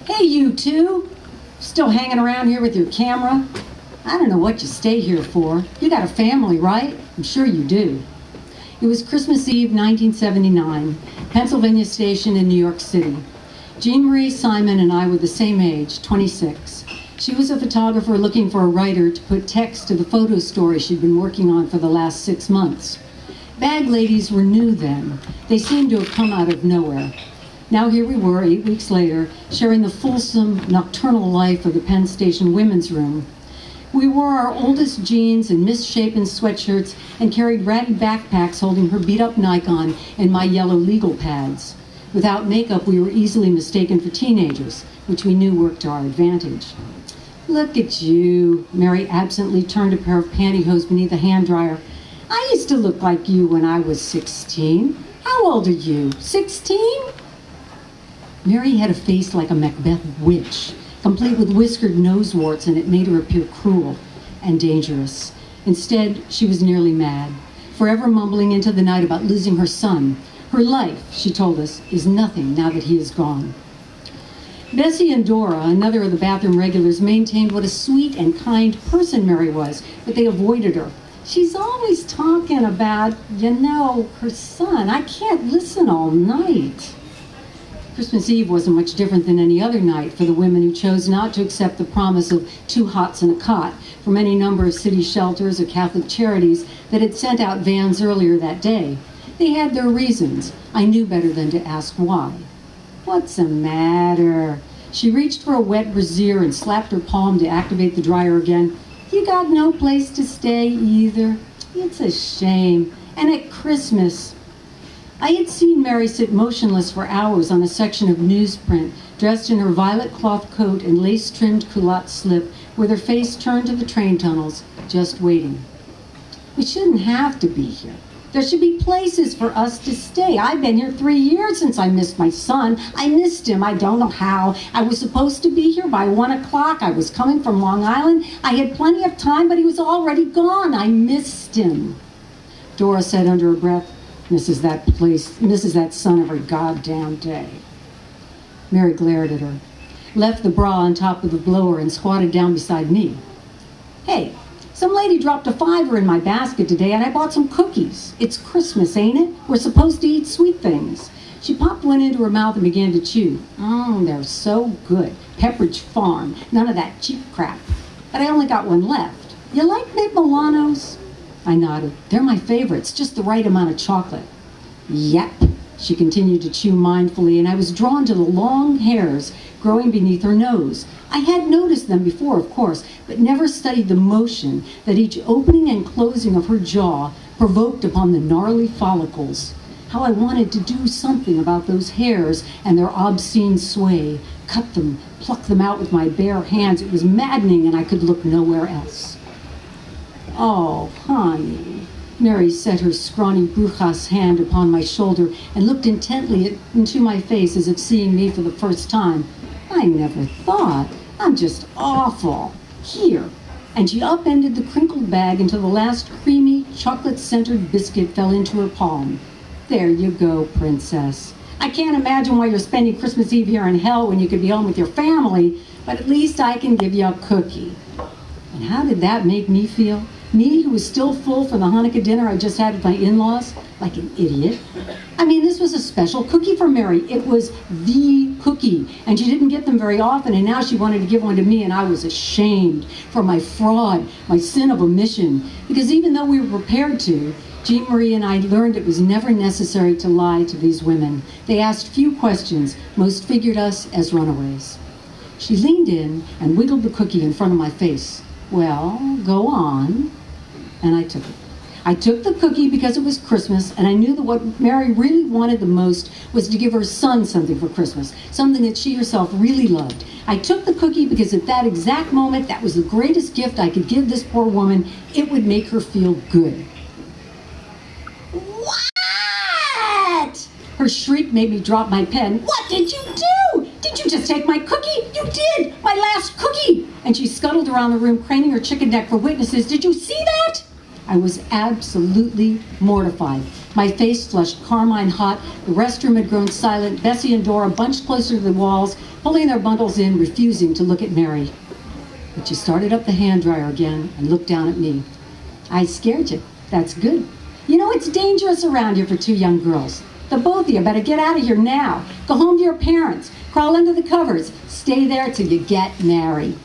Hey, you two. Still hanging around here with your camera? I don't know what you stay here for. You got a family, right? I'm sure you do. It was Christmas Eve, 1979, Pennsylvania Station in New York City. Jean Marie Simon and I were the same age, 26. She was a photographer looking for a writer to put text to the photo story she'd been working on for the last 6 months. Bag ladies were new then. They seemed to have come out of nowhere. Now here we were, 8 weeks later, sharing the fulsome, nocturnal life of the Penn Station women's room. We wore our oldest jeans and misshapen sweatshirts and carried ratty backpacks holding her beat-up Nikon and my yellow legal pads. Without makeup, we were easily mistaken for teenagers, which we knew worked to our advantage. Look at you. Mary absently turned a pair of pantyhose beneath a hand dryer. I used to look like you when I was 16. How old are you? 16? Mary had a face like a Macbeth witch, complete with whiskered nose warts, and it made her appear cruel and dangerous. Instead, she was nearly mad, forever mumbling into the night about losing her son. Her life, she told us, is nothing now that he is gone. Bessie and Dora, another of the bathroom regulars, maintained what a sweet and kind person Mary was, but they avoided her. She's always talking about, her son. I can't listen all night. Christmas Eve wasn't much different than any other night for the women who chose not to accept the promise of 2 hots and a cot from any number of city shelters or Catholic charities that had sent out vans earlier that day. They had their reasons. I knew better than to ask why. What's the matter? She reached for a wet brassiere and slapped her palm to activate the dryer again. You got no place to stay either. It's a shame. And at Christmas. I had seen Mary sit motionless for hours on a section of newsprint, dressed in her violet cloth coat and lace-trimmed culotte slip, with her face turned to the train tunnels, just waiting. We shouldn't have to be here. There should be places for us to stay. I've been here 3 years since I missed my son. I missed him. I don't know how. I was supposed to be here by 1 o'clock. I was coming from Long Island. I had plenty of time, but he was already gone. I missed him. Dora said under her breath, misses that son every goddamn day. Mary glared at her, left the bra on top of the blower and squatted down beside me. Hey, some lady dropped a $5 in my basket today and I bought some cookies. It's Christmas, ain't it? We're supposed to eat sweet things. She popped one into her mouth and began to chew. They're so good. Pepperidge Farm. None of that cheap crap. But I only got one left. You like mint Milanos? I nodded. They're my favorites, just the right amount of chocolate. Yep, she continued to chew mindfully, and I was drawn to the long hairs growing beneath her nose. I had noticed them before, of course, but never studied the motion that each opening and closing of her jaw provoked upon the gnarly follicles. How I wanted to do something about those hairs and their obscene sway, cut them, pluck them out with my bare hands. It was maddening, and I could look nowhere else. Oh, honey. Mary set her scrawny brujas hand upon my shoulder and looked intently into my face as if seeing me for the first time. I never thought. I'm just awful. Here. And she upended the crinkled bag until the last creamy, chocolate-scented biscuit fell into her palm. There you go, princess. I can't imagine why you're spending Christmas Eve here in hell when you could be home with your family, but at least I can give you a cookie. And how did that make me feel? Me, who was still full from the Hanukkah dinner I just had with my in-laws, like an idiot. I mean, this was a special cookie for Mary. It was the cookie, and she didn't get them very often, and now she wanted to give one to me, and I was ashamed for my fraud, my sin of omission, because even though we were prepared to, Jean Marie and I learned it was never necessary to lie to these women. They asked few questions, most figured us as runaways. She leaned in and wiggled the cookie in front of my face. Well, go on. And I took it. I took the cookie because it was Christmas, and I knew that what Mary really wanted the most was to give her son something for Christmas, something that she herself really loved. I took the cookie because at that exact moment, that was the greatest gift I could give this poor woman. It would make her feel good. What? Her shriek made me drop my pen. What did you do? Did you just take my cookie? You did! My last cookie! And she scuttled around the room, craning her chicken neck for witnesses. Did you see that? I was absolutely mortified. My face flushed carmine hot. The restroom had grown silent. Bessie and Dora bunched closer to the walls, pulling their bundles in, refusing to look at Mary. But she started up the hand dryer again and looked down at me. I scared you. That's good. You know, it's dangerous around here for two young girls. The both of you better get out of here now. Go home to your parents. Crawl under the covers. Stay there till you get married.